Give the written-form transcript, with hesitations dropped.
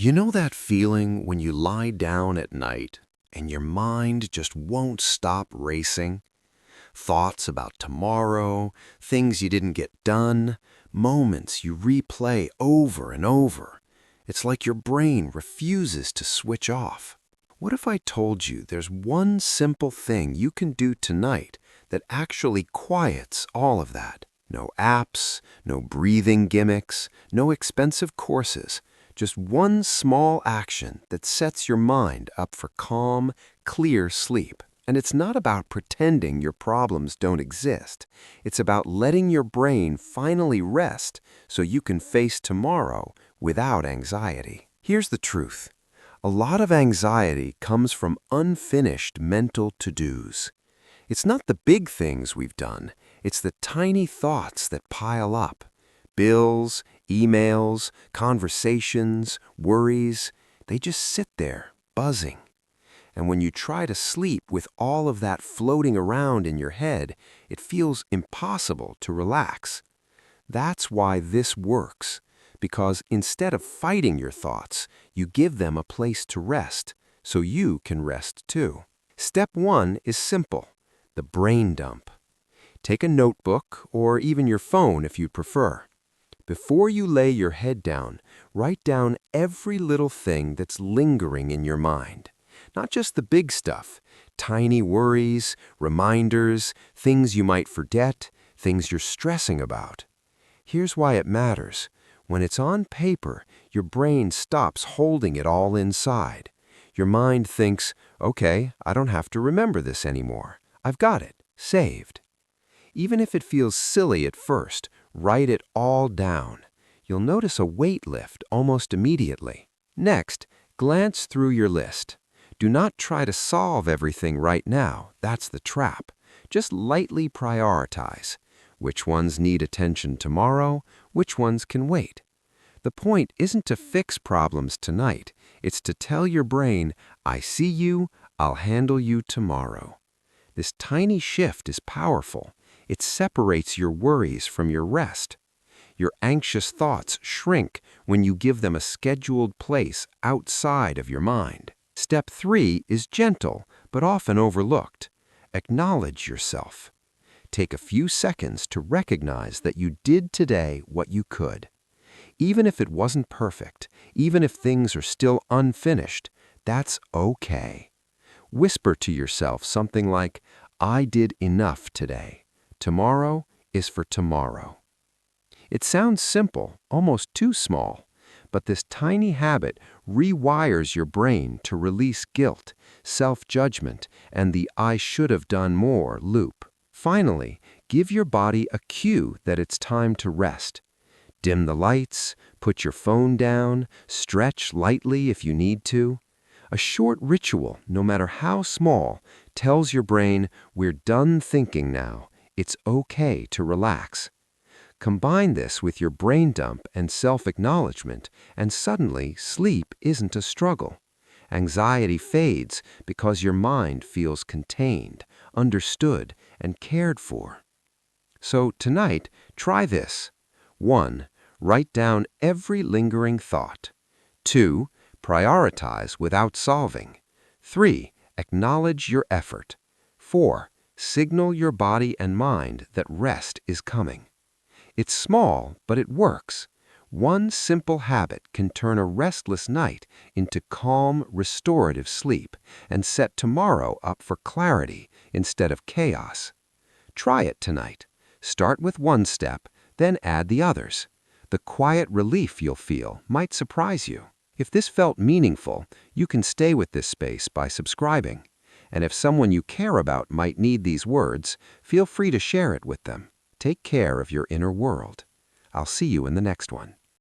You know that feeling when you lie down at night and your mind just won't stop racing? Thoughts about tomorrow, things you didn't get done, moments you replay over and over. It's like your brain refuses to switch off. What if I told you there's one simple thing you can do tonight that actually quiets all of that? No apps, no breathing gimmicks, no expensive courses. Just one small action that sets your mind up for calm, clear sleep. And it's not about pretending your problems don't exist. It's about letting your brain finally rest so you can face tomorrow without anxiety. Here's the truth. A lot of anxiety comes from unfinished mental to-dos. It's not the big things we've done. It's the tiny thoughts that pile up. Bills, emails, conversations, worries, they just sit there, buzzing. And when you try to sleep with all of that floating around in your head, it feels impossible to relax. That's why this works, because instead of fighting your thoughts, you give them a place to rest, so you can rest too. Step 1 is simple, the brain dump. Take a notebook, or even your phone if you prefer. Before you lay your head down, write down every little thing that's lingering in your mind. Not just the big stuff, tiny worries, reminders, things you might forget, things you're stressing about. Here's why it matters. When it's on paper, your brain stops holding it all inside. Your mind thinks, okay, I don't have to remember this anymore. I've got it, saved. Even if it feels silly at first, write it all down. You'll notice a weight lift almost immediately. Next, glance through your list. Do not try to solve everything right now. That's the trap. Just lightly prioritize. Which ones need attention tomorrow? Which ones can wait? The point isn't to fix problems tonight. It's to tell your brain, I see you, I'll handle you tomorrow. This tiny shift is powerful. It separates your worries from your rest. Your anxious thoughts shrink when you give them a scheduled place outside of your mind. Step 3 is gentle, but often overlooked. Acknowledge yourself. Take a few seconds to recognize that you did today what you could. Even if it wasn't perfect, even if things are still unfinished, that's okay. Whisper to yourself something like, I did enough today. Tomorrow is for tomorrow. It sounds simple, almost too small, but this tiny habit rewires your brain to release guilt, self-judgment, and the I should have done more loop. Finally, give your body a cue that it's time to rest. Dim the lights, put your phone down, stretch lightly if you need to. A short ritual, no matter how small, tells your brain, we're done thinking now. It's okay to relax. Combine this with your brain dump and self-acknowledgement, and suddenly sleep isn't a struggle. Anxiety fades because your mind feels contained, understood, and cared for. So tonight, try this. 1. Write down every lingering thought. 2. Prioritize without solving. 3. Acknowledge your effort. 4. Signal your body and mind that rest is coming. It's small, but it works. One simple habit can turn a restless night into calm, restorative sleep and set tomorrow up for clarity instead of chaos. Try it tonight. Start with one step, then add the others. The quiet relief you'll feel might surprise you. If this felt meaningful, you can stay with this space by subscribing. And if someone you care about might need these words, feel free to share it with them. Take care of your inner world. I'll see you in the next one.